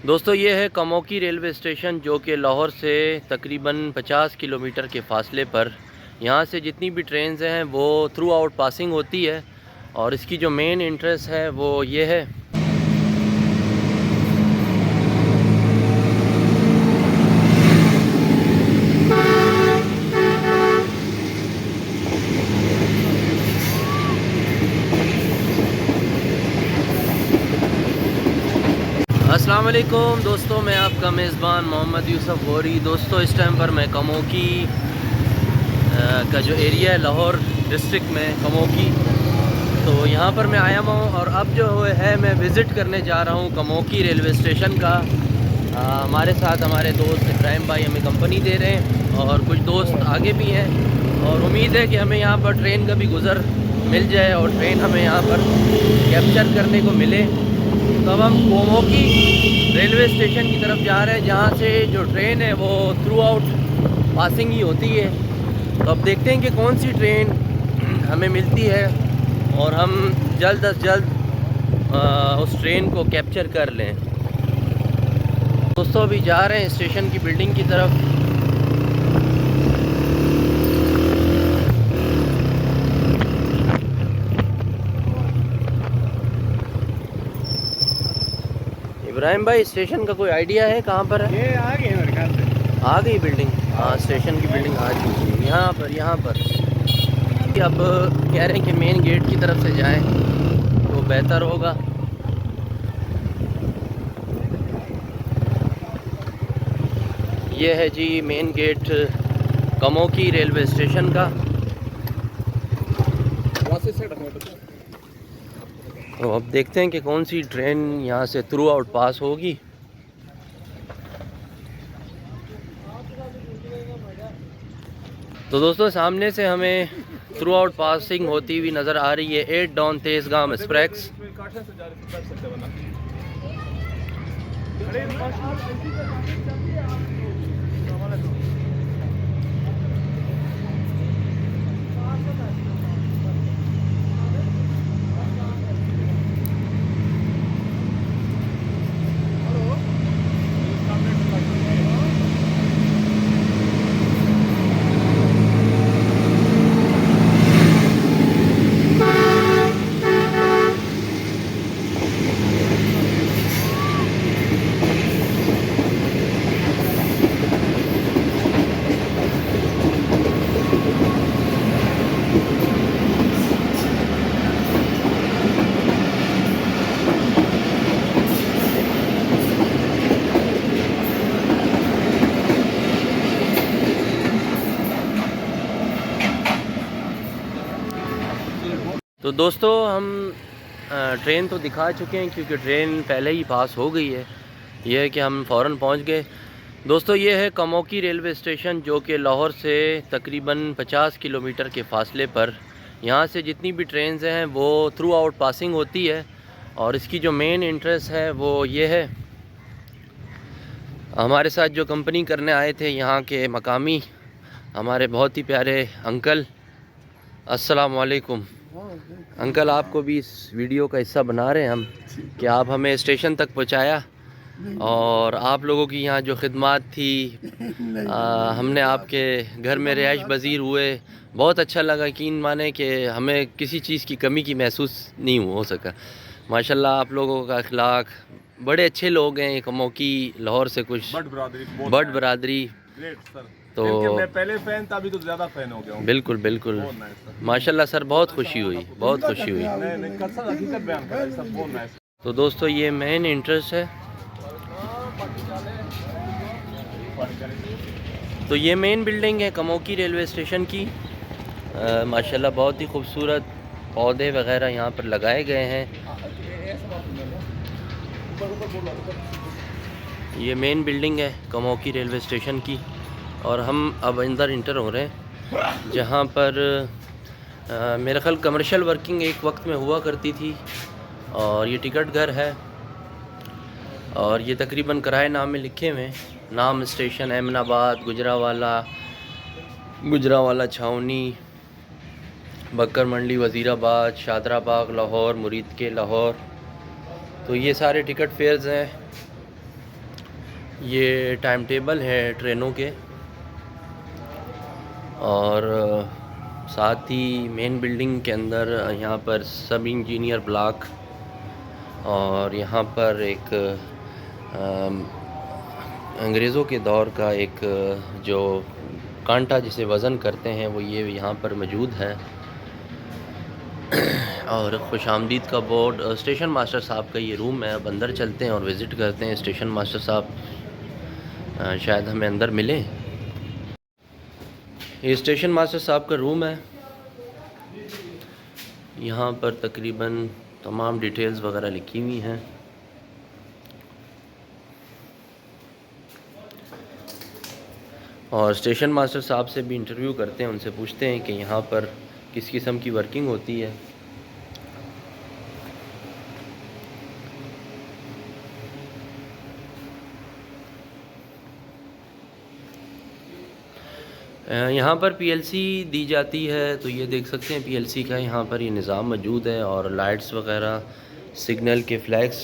दोस्तों ये है कमोकी रेलवे स्टेशन जो कि लाहौर से तकरीबन 50 किलोमीटर के फ़ासले पर। यहाँ से जितनी भी ट्रेन्स हैं वो थ्रू आउट पासिंग होती है और इसकी जो मेन इंटरेस्ट है वो ये है। अस्सलाम वालेकुम दोस्तों, मैं आपका मेज़बान मोहम्मद यूसुफ गौरी। दोस्तों इस टाइम पर मैं कमोकी का जो एरिया है लाहौर डिस्ट्रिक्ट में कमोकी, तो यहाँ पर मैं आया हूँ और अब जो है मैं विज़िट करने जा रहा हूँ कमोकी रेलवे स्टेशन का। हमारे साथ हमारे दोस्त इब्राहिम भाई हमें कंपनी दे रहे हैं और कुछ दोस्त आगे भी हैं और उम्मीद है कि हमें यहाँ पर ट्रेन का भी गुज़र मिल जाए और ट्रेन हमें यहाँ पर कैप्चर करने को मिले। तो अब हम कमोकी रेलवे स्टेशन की तरफ जा रहे हैं जहाँ से जो ट्रेन है वो थ्रू आउट पासिंग ही होती है। तो अब देखते हैं कि कौन सी ट्रेन हमें मिलती है और हम जल्द अज जल्द उस ट्रेन को कैप्चर कर लें। दोस्तों अभी जा रहे हैं स्टेशन की बिल्डिंग की तरफ। इब्राहिम भाई स्टेशन का कोई आइडिया है कहाँ पर है? ये आ गए मेरे ख्याल से। आ गई बिल्डिंग? हाँ स्टेशन की बिल्डिंग आ चुकी है यहाँ पर। अब कह रहे हैं कि मेन गेट की तरफ से जाएं तो बेहतर होगा। ये है जी मेन गेट कमोकी रेलवे स्टेशन का। तो अब देखते हैं कि कौन सी ट्रेन यहाँ से थ्रू आउट पास होगी। तो दोस्तों सामने से हमें थ्रू आउट पासिंग होती हुई नज़र आ रही है 8 डाउन तेज़गाम एक्सप्रेस। तो दोस्तों हम ट्रेन तो दिखा चुके हैं क्योंकि ट्रेन पहले ही पास हो गई है। यह है कि हम फ़ौरन पहुंच गए। दोस्तों ये है कमोकी रेलवे स्टेशन जो कि लाहौर से तकरीबन 50 किलोमीटर के फ़ासले पर। यहाँ से जितनी भी ट्रेन्स हैं वो थ्रू आउट पासिंग होती है और इसकी जो मेन इंटरेस्ट है वो ये है। हमारे साथ जो कंपनी करने आए थे यहाँ के मकामी हमारे बहुत ही प्यारे अंकल, अस्सलाम वालेकुम अंकल, आपको भी इस वीडियो का हिस्सा बना रहे हैं हम कि आप हमें स्टेशन तक पहुंचाया और आप लोगों की यहाँ जो खिदमत थी हमने आपके घर में रिहाइश पज़ीर हुए। बहुत अच्छा लगा, यकीन माने कि हमें किसी चीज़ की कमी की महसूस नहीं हो सका। माशाल्लाह आप लोगों का अखलाक, बड़े अच्छे लोग हैं। कमोकी लाहौर से कुछ बट बरादरी तो मैं पहले फैन था, अभी तो ज़्यादा फैन हो गया हूँ। बिल्कुल बिल्कुल माशाल्लाह सर, बहुत खुशी हुई, बहुत खुशी हुई। तो दोस्तों ये मेन इंटरेस्ट है। तो ये मेन बिल्डिंग है कमोकी रेलवे स्टेशन की। माशाल्लाह बहुत ही खूबसूरत पौधे वगैरह यहाँ पर लगाए गए हैं। ये मेन बिल्डिंग है कमोकी रेलवे स्टेशन की और हम अब अंदर इंटर हो रहे हैं जहाँ पर मेरा ख्याल कमर्शियल वर्किंग एक वक्त में हुआ करती थी। और ये टिकट घर है और ये तकरीबन किराए नामे लिखे हुए हैं। नाम स्टेशन एमनाबाद, गुजरावाला छावनी, बकर मंडी, वज़ीराबाद, शादराबाग लाहौर, मुरीद के लाहौर। तो ये सारे टिकट फेयर्स हैं ये टाइम टेबल है ट्रेनों के, और साथ ही मेन बिल्डिंग के अंदर यहाँ पर सब इंजीनियर ब्लॉक, और यहाँ पर एक अंग्रेज़ों के दौर का एक जो कांटा जिसे वज़न करते हैं वो ये यहाँ पर मौजूद है। और खुशामदीद का बोर्ड, स्टेशन मास्टर साहब का ये रूम है। अब अंदर चलते हैं और विज़िट करते हैं। स्टेशन मास्टर साहब शायद हमें अंदर मिलें। ये स्टेशन मास्टर साहब का रूम है। यहाँ पर तकरीबन तमाम डिटेल्स वगैरह लिखी हुई हैं। और स्टेशन मास्टर साहब से भी इंटरव्यू करते हैं, उनसे पूछते हैं कि यहाँ पर किस किस्म की वर्किंग होती है। यहाँ पर पीएलसी दी जाती है, तो ये देख सकते हैं पीएलसी का यहाँ पर ये निज़ाम मौजूद है, और लाइट्स वगैरह, सिग्नल के फ्लैग्स,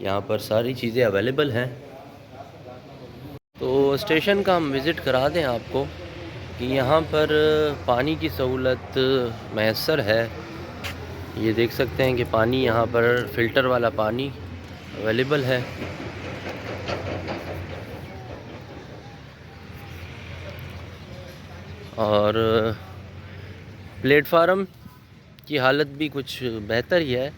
यहाँ पर सारी चीज़ें अवेलेबल हैं। तो स्टेशन का हम विज़िट करा दें आपको कि यहाँ पर पानी की सहूलत मैसर है। ये देख सकते हैं कि पानी यहाँ पर फ़िल्टर वाला पानी अवेलेबल है। और प्लेटफार्म की हालत भी कुछ बेहतर ही है।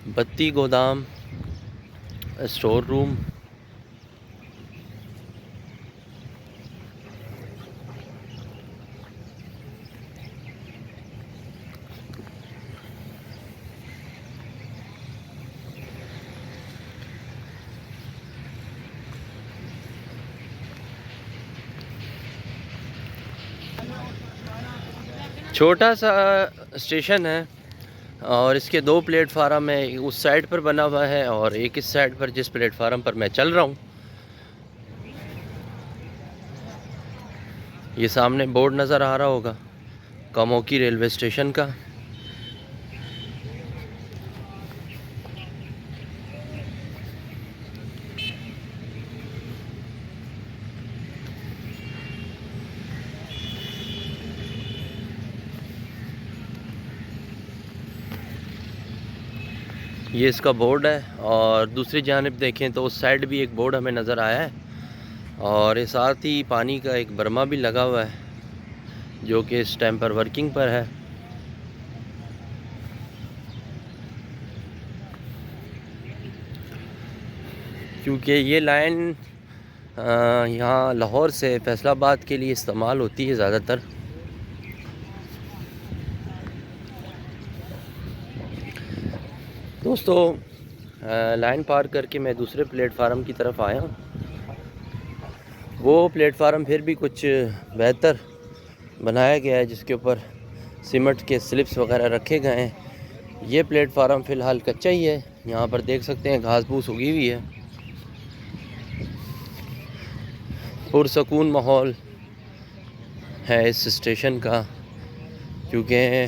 बत्ती गोदाम, स्टोर रूम, छोटा सा स्टेशन है, और इसके दो प्लेटफार्म है। उस साइड पर बना हुआ है और एक इस साइड पर, जिस प्लेटफार्म पर मैं चल रहा हूँ। ये सामने बोर्ड नज़र आ रहा होगा कमोकी रेलवे स्टेशन का। ये इसका बोर्ड है, और दूसरी जानिब देखें तो उस साइड भी एक बोर्ड हमें नज़र आया है, और साथ ही पानी का एक बर्मा भी लगा हुआ है जो कि इस टाइम पर वर्किंग पर है। क्योंकि ये लाइन यहाँ लाहौर से फैसलाबाद के लिए इस्तेमाल होती है ज़्यादातर। दोस्तों, लाइन पार करके मैं दूसरे प्लेटफार्म की तरफ आया हूँ। वो प्लेटफार्म फिर भी कुछ बेहतर बनाया गया है, जिसके ऊपर सीमेंट के स्लिप्स वगैरह रखे गए हैं। ये प्लेटफार्म फ़िलहाल कच्चा ही है। यहाँ पर देख सकते हैं घास फूस उगी हुई है। पुरसकून माहौल है इस स्टेशन का, क्योंकि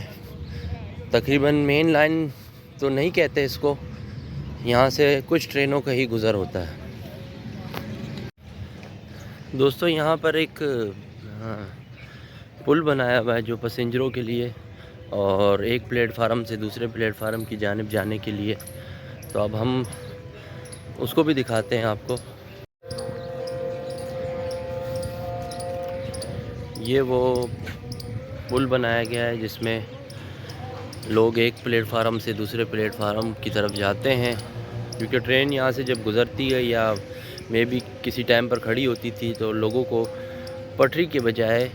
तकरीबन मेन लाइन तो नहीं कहते इसको, यहाँ से कुछ ट्रेनों का ही गुज़र होता है। दोस्तों, यहाँ पर एक पुल बनाया हुआ है जो पैसेंजरों के लिए, और एक प्लेटफार्म से दूसरे प्लेटफार्म की जानिब जाने के लिए। तो अब हम उसको भी दिखाते हैं आपको। ये वो पुल बनाया गया है जिसमें लोग एक प्लेटफार्म से दूसरे प्लेटफार्म की तरफ जाते हैं, क्योंकि ट्रेन यहाँ से जब गुज़रती है या मे भी किसी टाइम पर खड़ी होती थी, तो लोगों को पटरी के बजाय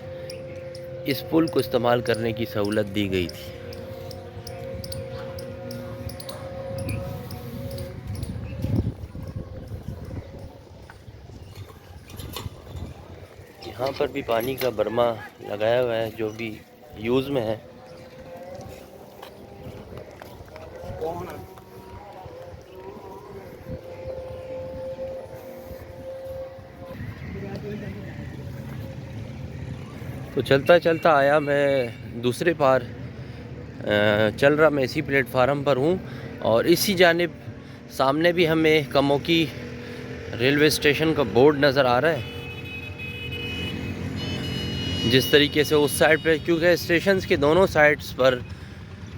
इस पुल को इस्तेमाल करने की सहूलत दी गई थी। यहाँ पर भी पानी का बर्मा लगाया हुआ है जो भी यूज़ में है। तो चलता चलता आया मैं दूसरे पार, चल रहा मैं इसी प्लेटफार्म पर हूँ और इसी जानिब सामने भी हमें कमोकी रेलवे स्टेशन का बोर्ड नज़र आ रहा है। जिस तरीके से उस साइड पे, क्योंकि स्टेशन के दोनों साइड्स पर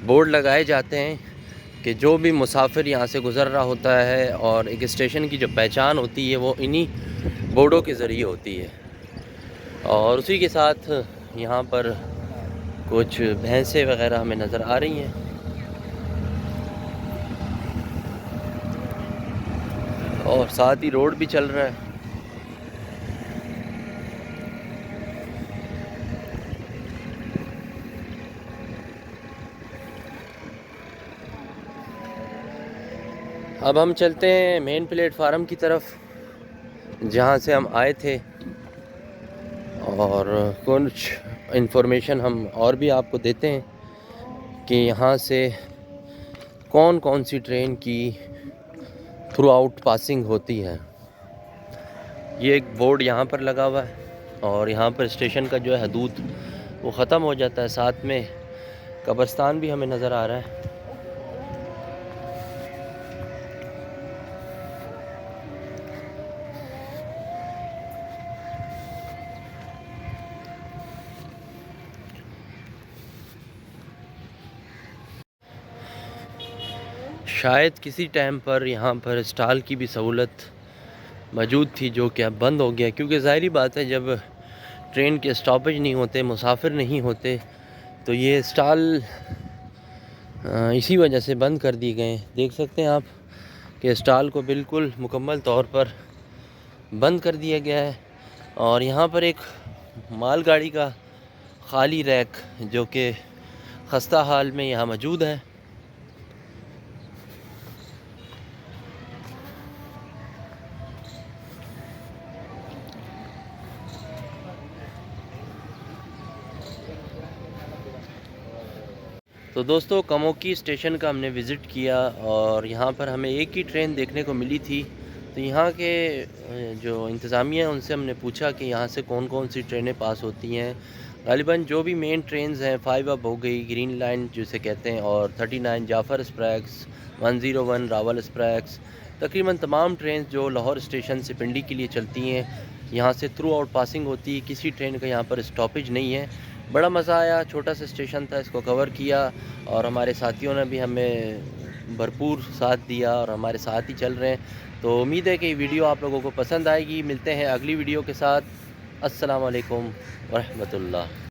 बोर्ड लगाए जाते हैं कि जो भी मुसाफिर यहाँ से गुज़र रहा होता है, और एक स्टेशन की जो पहचान होती है वो इन्हीं बोर्डों के ज़रिए होती है। और उसी के साथ यहाँ पर कुछ भैंसें वगैरह हमें नज़र आ रही हैं। और साथ ही रोड भी चल रहा है। अब हम चलते हैं मेन प्लेटफार्म की तरफ, जहाँ से हम आए थे, और कुछ इन्फॉर्मेशन हम और भी आपको देते हैं कि यहाँ से कौन कौन सी ट्रेन की थ्रू आउट पासिंग होती है। ये एक बोर्ड यहाँ पर लगा हुआ है और यहाँ पर स्टेशन का जो है हदूद वो ख़त्म हो जाता है। साथ में कब्रिस्तान भी हमें नज़र आ रहा है। शायद किसी टाइम पर यहाँ पर स्टॉल की भी सहूलत मौजूद थी, जो कि अब बंद हो गया, क्योंकि ज़ाहिरी बात है जब ट्रेन के स्टॉपेज नहीं होते, मुसाफिर नहीं होते, तो ये स्टॉल इसी वजह से बंद कर दिए गए। देख सकते हैं आप कि स्टॉल को बिल्कुल मुकम्मल तौर पर बंद कर दिया गया है। और यहाँ पर एक मालगाड़ी का खाली रैक जो कि खस्ता हाल में यहाँ मौजूद है। तो दोस्तों, कमोकी स्टेशन का हमने विज़िट किया और यहाँ पर हमें एक ही ट्रेन देखने को मिली थी। तो यहाँ के जो इंतज़ामिया हैं उनसे हमने पूछा कि यहाँ से कौन कौन सी ट्रेनें पास होती हैं। ग़ालिबन जो भी मेन ट्रेन्स हैं, 5 अप हो गई, ग्रीन लाइन जिसे कहते हैं, और 39 जाफ़र एक्सप्रेस, 101 रावल एक्सप्रेस, तकरीबन तमाम ट्रेन जो लाहौर स्टेशन से पिंडी के लिए चलती हैं, यहाँ से थ्रू आउट पासिंग होती है। किसी ट्रेन का यहाँ पर स्टॉपेज नहीं है। बड़ा मज़ा आया, छोटा सा स्टेशन था, इसको कवर किया और हमारे साथियों ने भी हमें भरपूर साथ दिया और हमारे साथ ही चल रहे हैं। तो उम्मीद है कि वीडियो आप लोगों को पसंद आएगी। मिलते हैं अगली वीडियो के साथ। अस्सलाम वालेकुम व रहमतुल्लाह।